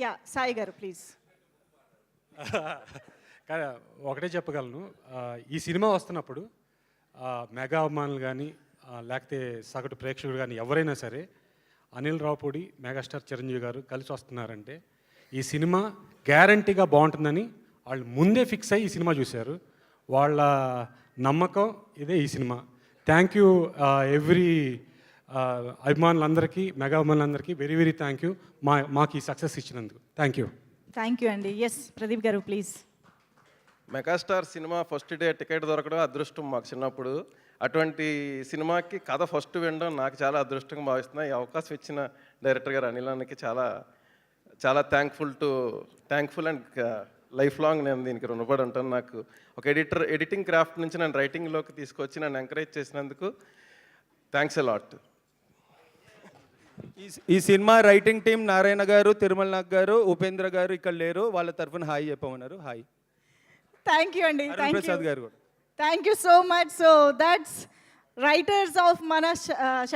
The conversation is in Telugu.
యా సాయి గారు ప్లీజ్. కానీ ఒకటే చెప్పగలను, ఈ సినిమా వస్తున్నప్పుడు మెగా అభిమానులు కానీ లేకపోతే సగటు ప్రేక్షకుడు కానీ ఎవరైనా సరే అనిల్ రావుపూడి మెగాస్టార్ చిరంజీవి గారు కలిసి వస్తున్నారంటే ఈ సినిమా గ్యారంటీగా బాగుంటుందని వాళ్ళు ముందే ఫిక్స్ అయ్యి ఈ సినిమా చూశారు. వాళ్ళ నమ్మకం ఇదే ఈ సినిమా. థ్యాంక్ యూ ఎవ్రీ అభిమానులందరికీ, మెగా అభిమానులందరికీ వెరీ వెరీ థ్యాంక్ యూ మాకు ఈ సక్సెస్ ఇచ్చినందుకు. Thank you. థ్యాంక్ యూ అండి. Yes Pradeep garu please. Megastar సినిమా ఫస్ట్ డే టికెట్ దొరకడం అదృష్టం మాకు చిన్నప్పుడు. అటువంటి సినిమాకి కథ ఫస్ట్ వినడం నాకు చాలా అదృష్టంగా భావిస్తున్నా. ఈ అవకాశం ఇచ్చిన డైరెక్టర్ గారు అనిల్ అన్నకి చాలా చాలా థ్యాంక్ఫుల్ అండ్ లైఫ్ లాంగ్ నేను దీనికి రుణపడి ఉంటాను. నాకు ఒక ఎడిటింగ్ క్రాఫ్ట్ నుంచి నన్ను రైటింగ్లోకి తీసుకొచ్చి నన్ను ఎంకరేజ్ చేసినందుకు థ్యాంక్స్ ఎ లాట్. ఈ సినిమా రైటింగ్ టీం నారాయణ గారు, తిరుమల నాగ్ గారు, ఉపేంద్ర గారు ఇక్కడ లేరు. వాళ్ళ తరఫున హాయ్ చెప్పమన్నారు. హాయ్. థ్యాంక్ యూ అండి. ప్రసాద్ గారు కూడా. Thank you so much. So that's writers of మన